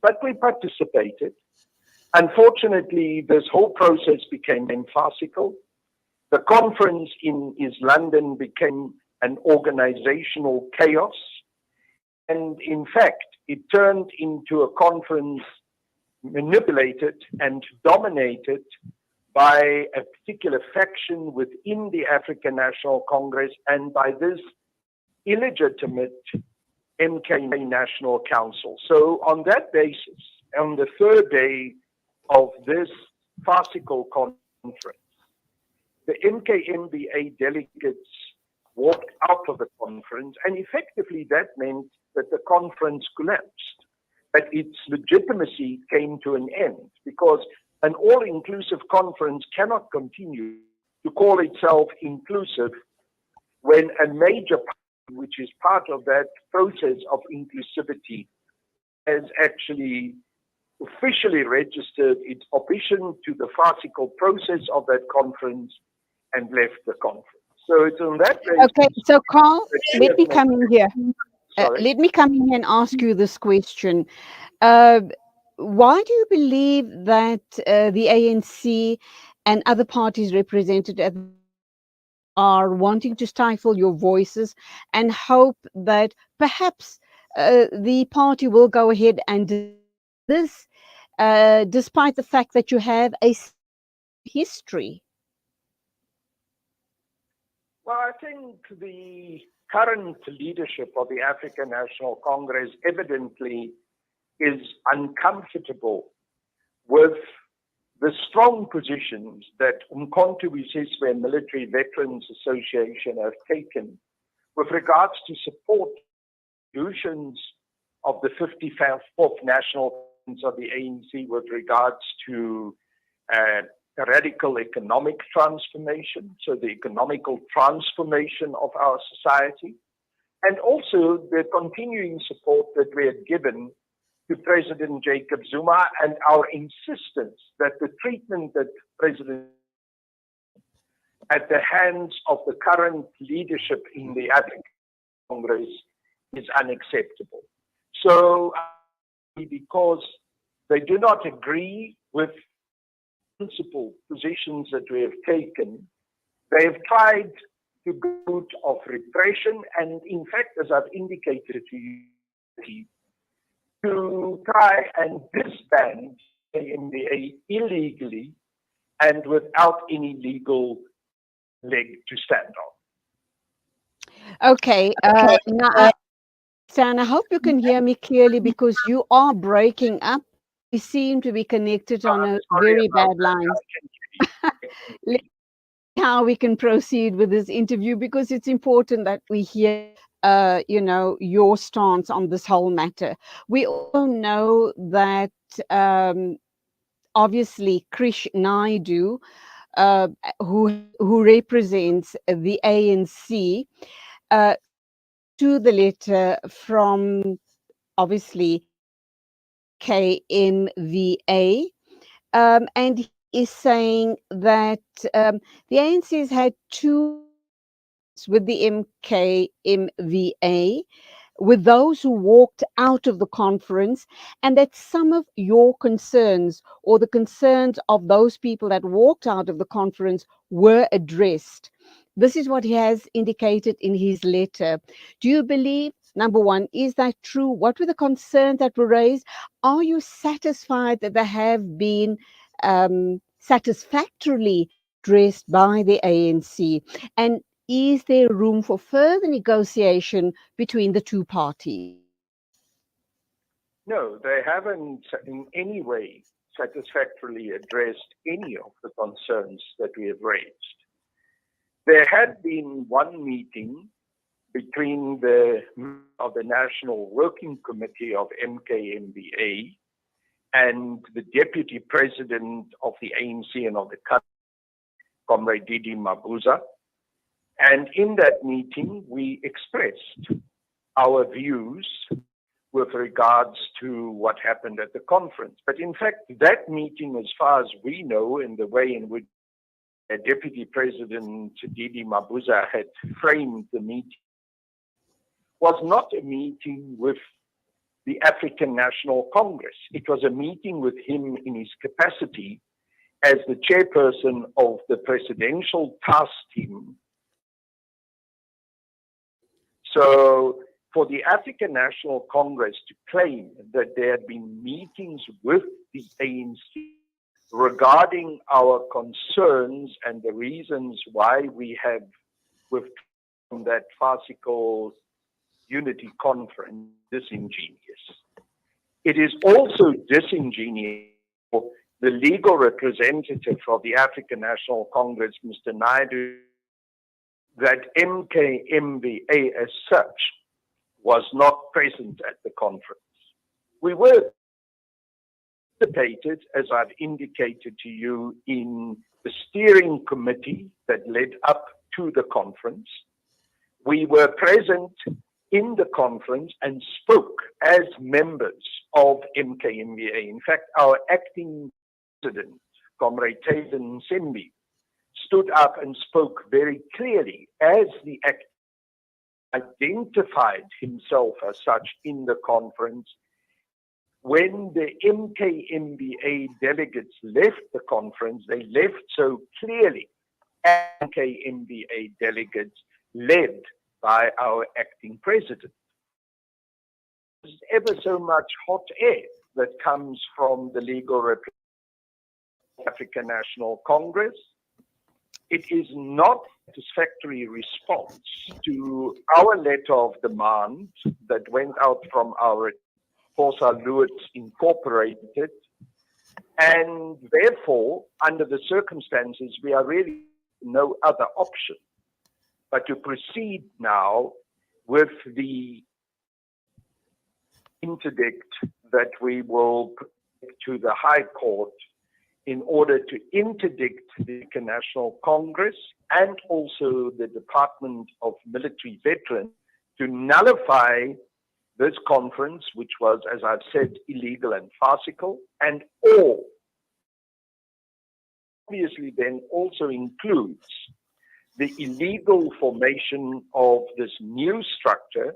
but we participated. Unfortunately, this whole process became farcical. The conference in East London became an organizational chaos. And in fact, it turned into a conference manipulated and dominated by a particular faction within the African National Congress and by this illegitimate MK National Council. So on that basis, on the third day of this farcical conference, the MKMBA delegates walked out of the conference, and effectively that meant that the conference collapsed. But its legitimacy came to an end because an all-inclusive conference cannot continue to call itself inclusive when a major party, which is part of that process of inclusivity, has actually officially registered its opposition to the farcical process of that conference and left the conference. So it's on that basis. Okay, so Carl, let me come in here. Let me come in and ask you this question. Why do you believe that the ANC and other parties represented are wanting to stifle your voices and hope that perhaps the party will go ahead and do this, despite the fact that you have a history? Well, I think the current leadership of the African National Congress evidently is uncomfortable with the strong positions that Umkhonto we Sizwe Military Veterans Association have taken with regards to support solutions of the 54th National Conference of the ANC with regards to radical economic transformation, so the economical transformation of our society, and also the continuing support that we have given to President Jacob Zuma and our insistence that the treatment that President at the hands of the current leadership in the African Congress is unacceptable. So, because they do not agree with principal positions that we have taken, they have tried to go route of repression and, in fact, as I've indicated to you, to try and disband the MBA illegally and without any legal leg to stand on. Okay. Now, Stan, I hope you can hear me clearly because you are breaking up. We seem to be connected on a very bad line. Let's see how we can proceed with this interview because it's important that we hear your stance on this whole matter. We all know that obviously Krish Naidu, who represents the ANC, to the letter from obviously KMVA, and he is saying that the ANC has had two with the MKMVA, with those who walked out of the conference, and that some of your concerns or the concerns of those people that walked out of the conference were addressed. This is what he has indicated in his letter. Do you believe, number one, is that true? What were the concerns that were raised? Are you satisfied that they have been satisfactorily addressed by the ANC? And is there room for further negotiation between the two parties? No, they haven't in any way satisfactorily addressed any of the concerns that we have raised. There had been one meeting between the National Working Committee of MKMBA and the Deputy President of the ANC and of the country, Comrade Didi Mabuza. And in that meeting, we expressed our views with regards to what happened at the conference. But in fact, that meeting, as far as we know, in the way in which Deputy President Didi Mabuza had framed the meeting, was not a meeting with the African National Congress. It was a meeting with him in his capacity as the chairperson of the presidential task team. So for the African National Congress to claim that there had been meetings with the ANC regarding our concerns and the reasons why we have withdrawn that farcical unity conference, disingenuous. It is also disingenuous for the legal representative of the African National Congress, Mr. Naidu, that MKMVA as such was not present at the conference. We were participated, as I've indicated to you, in the steering committee that led up to the conference. We were present in the conference and spoke as members of MKMVA. In fact, our acting president, Comrade Taden Sembi, stood up and spoke very clearly as the acting, identified himself as such in the conference. When the MKMVA delegates left the conference, they left so clearly as MKMVA delegates led by our acting president. There's ever so much hot air that comes from the legal representative of the African National Congress. It is not a satisfactory response to our letter of demand that went out from our Forza Lewis Incorporated, and therefore, under the circumstances, we are really no other option but to proceed now with the interdict that we will put to the High Court in order to interdict the African National Congress and also the Department of Military Veterans to nullify this conference, which was, as I've said, illegal and farcical, and all obviously then also includes the illegal formation of this new structure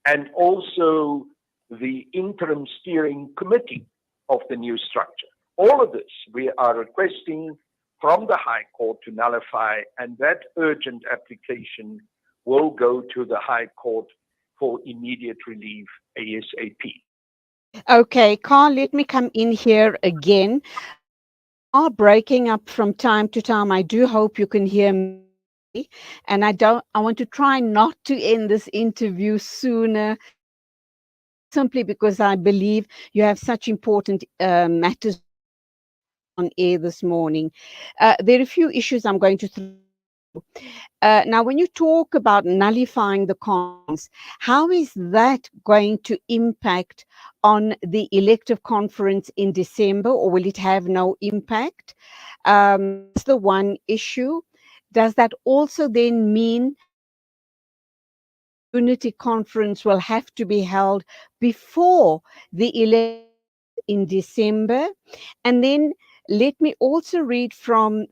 and also the interim steering committee of the new structure. All of this we are requesting from the High Court to nullify, and that urgent application will go to the High Court for immediate relief ASAP. Okay, Carl, let me come in here again. Are breaking up from time to time. I do hope you can hear me. And I want to try not to end this interview sooner, simply because I believe you have such important matters on air this morning. There are a few issues I'm going to throw. Now, when you talk about nullifying the conference, how is that going to impact on the elective conference in December, or will it have no impact? That's the one issue. Does that also then mean unity conference will have to be held before the election in December? And then let me also read from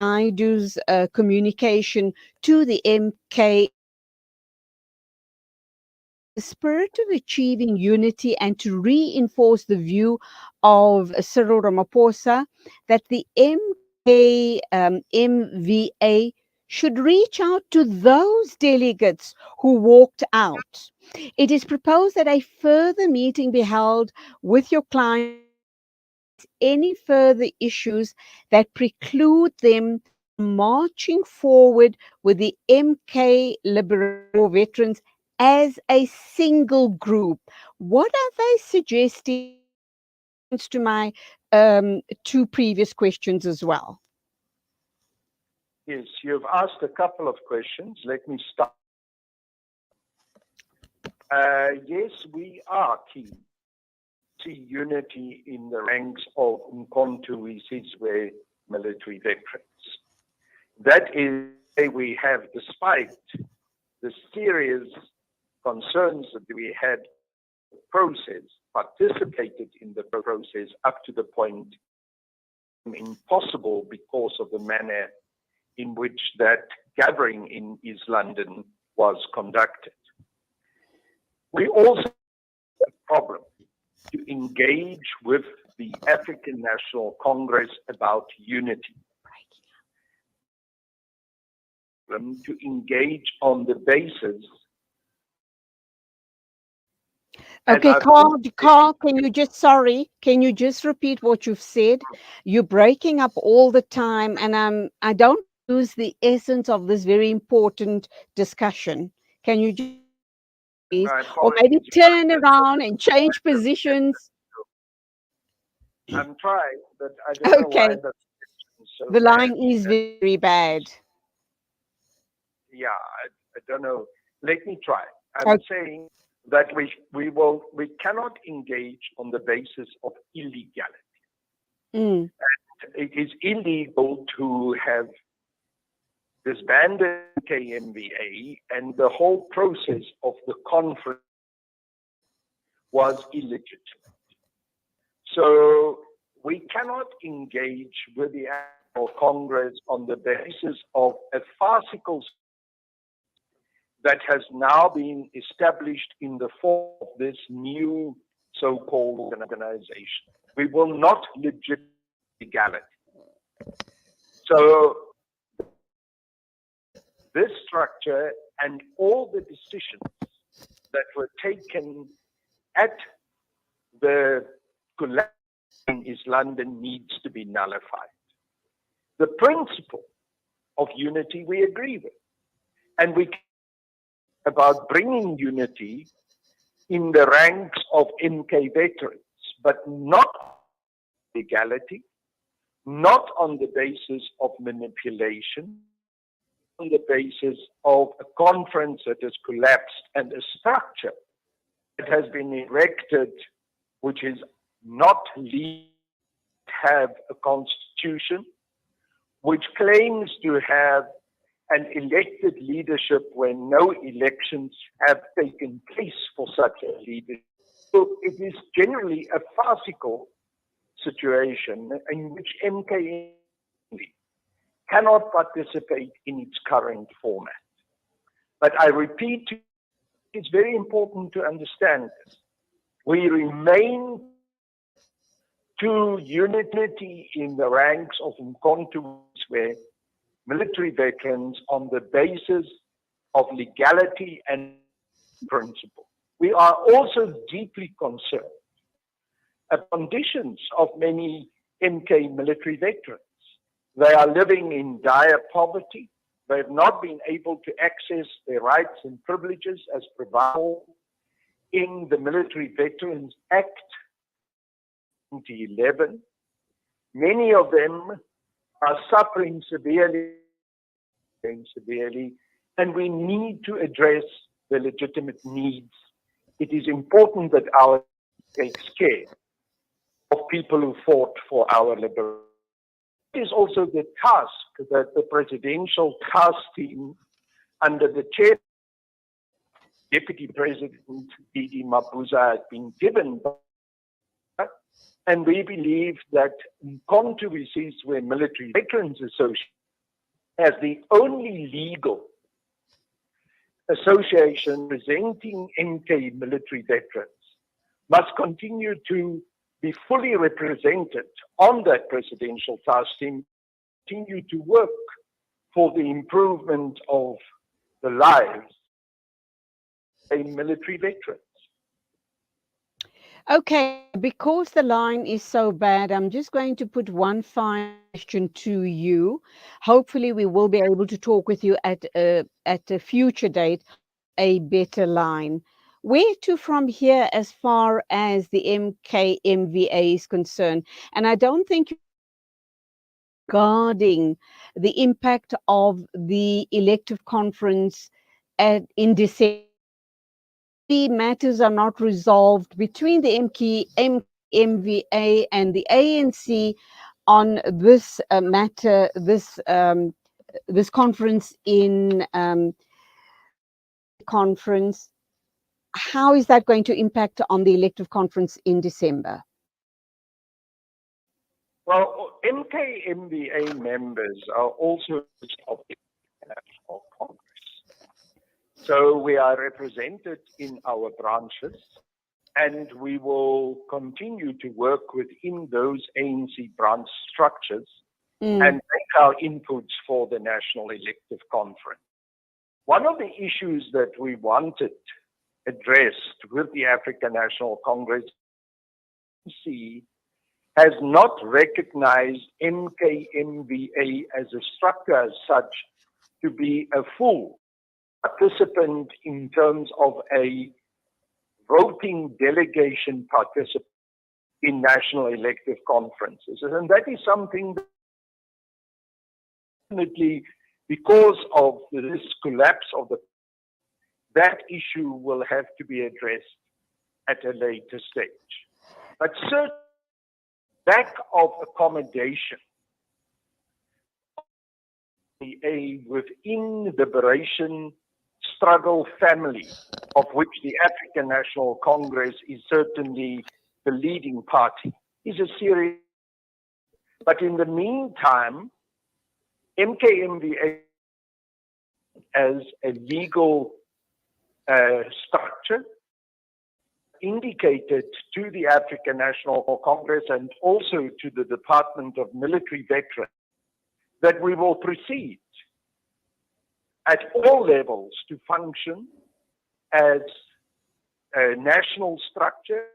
Naidu's communication to the MK. The spirit of achieving unity and to reinforce the view of Cyril Ramaphosa that the MVA should reach out to those delegates who walked out. It is proposed that a further meeting be held with your client. Any further issues that preclude them marching forward with the MK Liberal Veterans as a single group. What are they suggesting to my two previous questions as well? Yes, you've asked a couple of questions. Let me start. Yes, we are keen to see unity in the ranks of Umkhonto we Sizwe military veterans. That is why we have, despite the serious concerns that we had in the process, participated in the process up to the point impossible because of the manner in which that gathering in East London was conducted. We also problem to engage with the African National Congress about unity, to engage on the basis. Okay, Carl, can you just repeat what you've said? You're breaking up all the time, and I don't lose the essence of this very important discussion. Can you just, please, or maybe turn around and change positions? I'm trying, but I don't know why the line is very bad. Yeah, I don't know. Let me try. I'm saying that we cannot engage on the basis of illegality. Mm. It is illegal to have disbanded KMVA, and the whole process of the conference was illegitimate. So we cannot engage with the National Congress on the basis of a farcical that has now been established in the form of this new so-called organization. We will not legitimate legality. So this structure and all the decisions that were taken at the collapse in East London needs to be nullified. The principle of unity we agree with, and we about bringing unity in the ranks of MK veterans, but not legality, not on the basis of manipulation, on the basis of a conference that has collapsed and a structure that has been erected, which is not legal, have a constitution, which claims to have an elected leadership when no elections have taken place for such a leadership. So it is generally a farcical situation in which MK cannot participate in its current format. But I repeat, it's very important to understand this. We remain to unity in the ranks of Umkhonto where military veterans on the basis of legality and principle. We are also deeply concerned at conditions of many MK military veterans. They are living in dire poverty. They have not been able to access their rights and privileges as provided in the Military Veterans Act 2011. Many of them are suffering severely, and we need to address the legitimate needs. It is important that our takes care of people who fought for our liberation. It is also the task that the presidential task team under the chair, Deputy President Didi Mabuza, has been given. And we believe that Umkhonto Wesizwe Military Veterans Association, as the only legal association presenting MK military veterans, must continue to be fully represented on that presidential task team, continue to work for the improvement of the lives of military veterans. Okay, because the line is so bad, I'm just going to put one final question to you. Hopefully, we will be able to talk with you at a future date, a better line. Where to from here as far as the MKMVA is concerned? And I don't think regarding the impact of the elective conference in December, matters are not resolved between the MKMVA and the ANC on this matter, this conference in conference. How is that going to impact on the elective conference in December? Well, MKMVA members are also of the National Congress. So we are represented in our branches, and we will continue to work within those ANC branch structures and make our inputs for the National Elective Conference. One of the issues that we wanted addressed with the African National Congress has not recognized MKMVA as a structure as such to be a full participant in terms of a voting delegation participant in national elective conferences. And that is something that definitely, because of this collapse of that issue will have to be addressed at a later stage. But certainly, lack of accommodation within the liberation struggle family, of which the African National Congress is certainly the leading party, is a serious. But in the meantime, MKMVA as a legal structure indicated to the African National Congress and also to the Department of Military Veterans that we will proceed at all levels to function as a national structure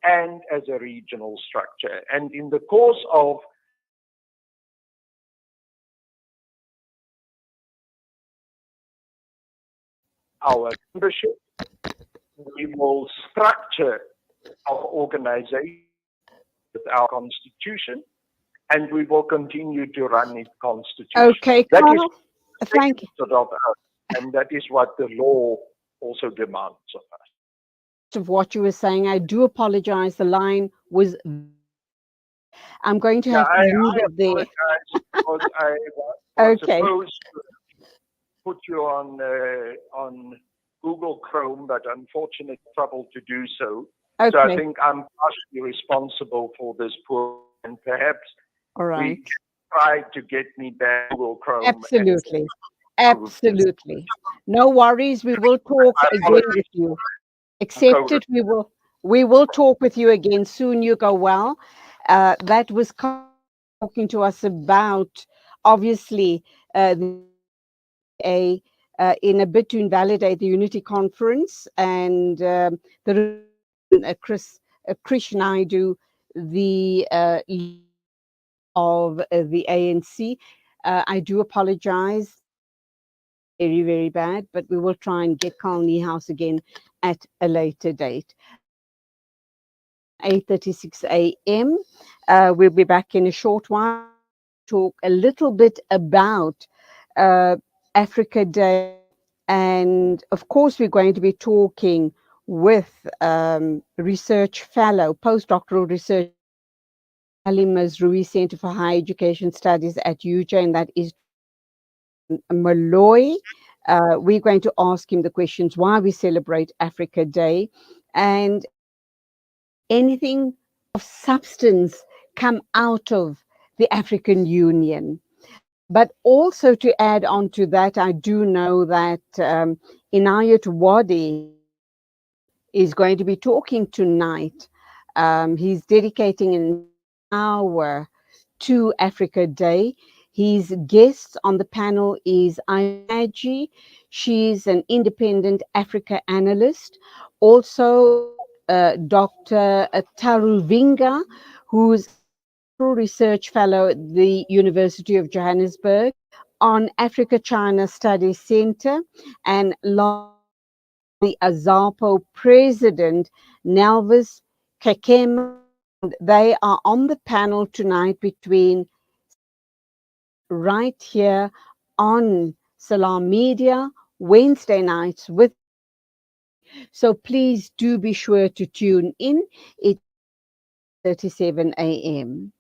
and as a regional structure. And in the course of our membership, we will structure our organization with our constitution, and we will continue to run its constitution. Okay, Carl, thank you. And that is what the law also demands of us. Of what you were saying, I do apologize. The line was. I'm going to have to leave it there. Because I was supposed to put you on Google Chrome, but unfortunately trouble to do so. Okay. So I think I'm partially responsible for this poor, and perhaps we try to get me back to Google Chrome. Absolutely. Absolutely. No worries. We will talk again with you. Accept it. We will talk with you again soon. You go well. That was talking to us about, obviously, in a bid to invalidate the Unity Conference, and Krish Naidu, the of the ANC. I do apologize. Very, very bad, but we will try and get Carl Niehaus again at a later date. 8:36 a.m. We'll be back in a short while. Talk a little bit about Africa Day, and of course we're going to be talking with research fellow, postdoctoral research, Ali Mazrui Center for Higher Education Studies at UJ, and that is Malloy. We're going to ask him the questions why we celebrate Africa Day, and anything of substance come out of the African Union. But also to add on to that, I do know that Inayat Wadi is going to be talking tonight. He's dedicating an hour to Africa Day. His guest on the panel is Ayaji. She's an independent Africa analyst. Also, Dr. Taruvinga, who's a research fellow at the University of Johannesburg on Africa-China Studies Center, and the AZAPO president, Nelvis Kekema. They are on the panel tonight between right here on Salam Media, Wednesday nights with. So please do be sure to tune in. It's 37 a.m.